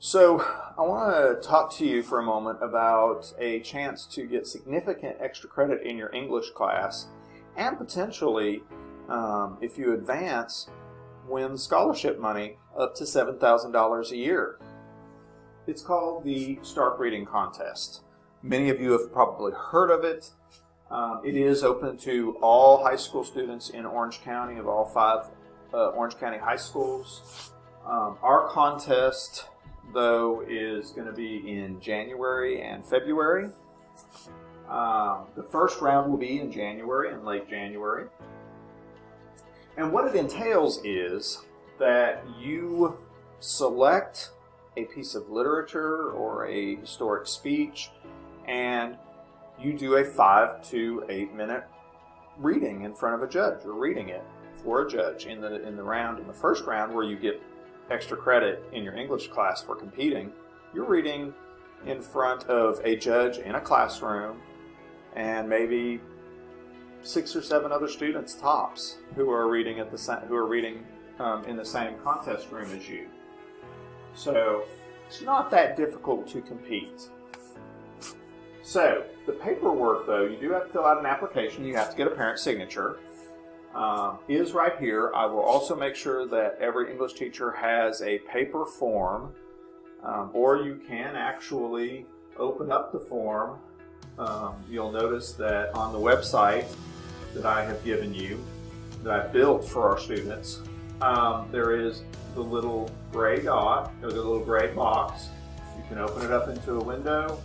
So I want to talk to you for a moment about a chance to get significant extra credit in your English class and potentially, if you advance, win scholarship money up to $7,000 a year. It's called the Stark Reading Contest. Many of you have probably heard of it. It is open to all high school students in Orange County, of all 5 Orange County high schools. Our contest, though, is going to be in January and February. The first round will be in January, in late January. And what it entails is that you select a piece of literature or a historic speech, and you do a 5 to 8 minute reading in front of a judge, or reading it for a judge in the first round, where you get extra credit in your English class for competing. You're reading in front of a judge in a classroom and maybe 6 or 7 other students tops who are reading in the same contest room as you. So it's not that difficult to compete. So the paperwork, though, you do have to fill out an application. You have to get a parent signature. Is right here. I will also make sure that every English teacher has a paper form, or you can actually open up the form. You'll notice that on the website that I have given you, that I built for our students, there is the little gray dot, or the little gray box. You can open it up into a window,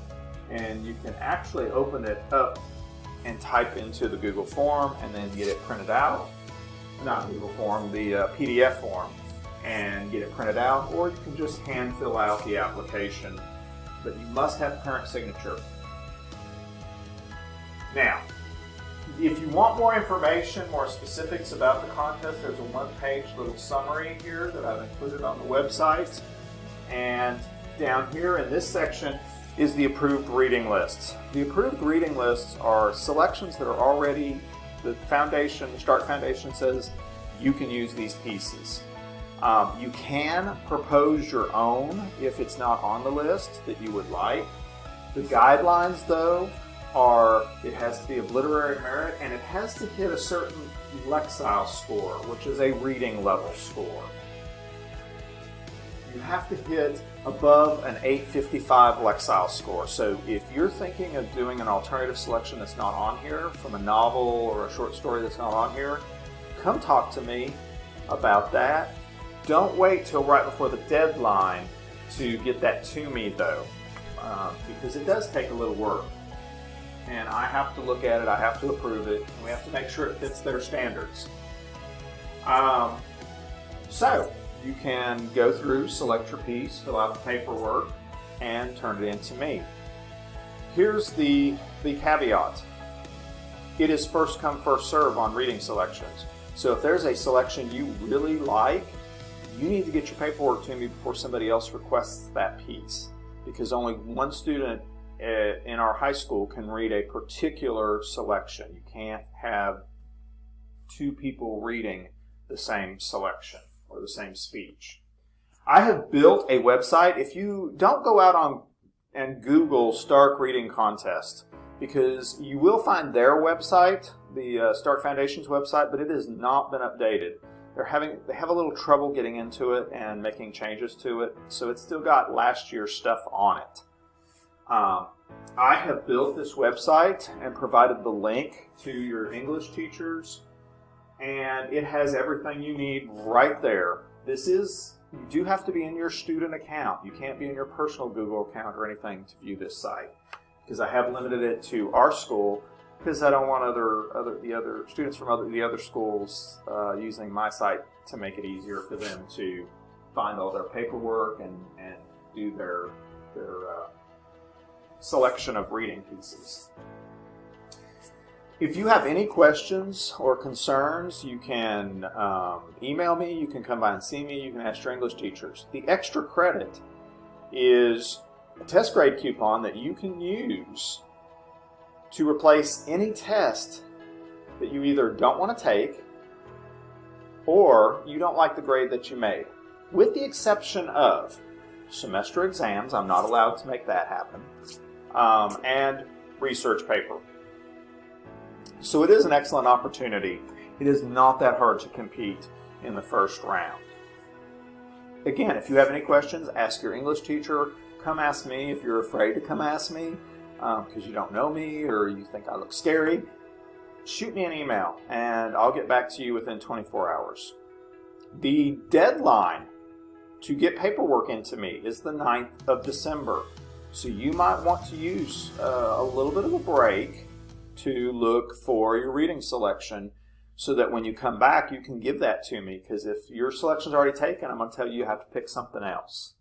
and you can actually open it up and type into the Google form and then get it printed out. Not Google form, the PDF form, and get it printed out, or you can just hand fill out the application, but you must have parent signature. Now, if you want more information, more specifics about the contest, there's a one-page little summary here that I've included on the website. And down here in this section is the approved reading lists. The approved reading lists are selections that are already, the Stark Foundation says you can use these pieces. You can propose your own if it's not on the list that you would like. The guidelines, though, it has to be of literary merit, and it has to hit a certain Lexile score, which is a reading level score. You have to hit above an 855 Lexile score. So if you're thinking of doing an alternative selection that's not on here, from a novel or a short story that's not on here, come talk to me about that. Don't wait till right before the deadline to get that to me, though, because it does take a little work. And I have to look at it, I have to approve it, and we have to make sure it fits their standards. So you can go through, select your piece, fill out the paperwork, and turn it in to me. Here's the caveat. It is first come, first serve on reading selections. So if there's a selection you really like, you need to get your paperwork to me before somebody else requests that piece, because only one student in our high school can read a particular selection. You can't have 2 people reading the same selection or the same speech. I have built a website. If you don't go out on and Google Stark Reading Contest, because you will find their website, the Stark Foundation's website, but it has not been updated. They have a little trouble getting into it and making changes to it, so it's still got last year's stuff on it. I have built this website and provided the link to your English teachers, and it has everything you need right there. You do have to be in your student account. You can't be in your personal Google account or anything to view this site, because I have limited it to our school, because I don't want the other students from the other schools using my site to make it easier for them to find all their paperwork and do their selection of reading pieces. If you have any questions or concerns, you can email me, you can come by and see me, you can ask your English teachers. The extra credit is a test grade coupon that you can use to replace any test that you either don't want to take or you don't like the grade that you made. With the exception of semester exams. I'm not allowed to make that happen. And research paper. So it is an excellent opportunity. It is not that hard to compete in the first round. Again, if you have any questions, ask your English teacher. Come ask me if you're afraid to come ask me because you don't know me or you think I look scary. Shoot me an email and I'll get back to you within 24 hours. The deadline to get paperwork into me is the 9th of December. So you might want to use a little bit of a break to look for your reading selection so that when you come back you can give that to me, because if your selection's already taken, I'm going to tell you you have to pick something else.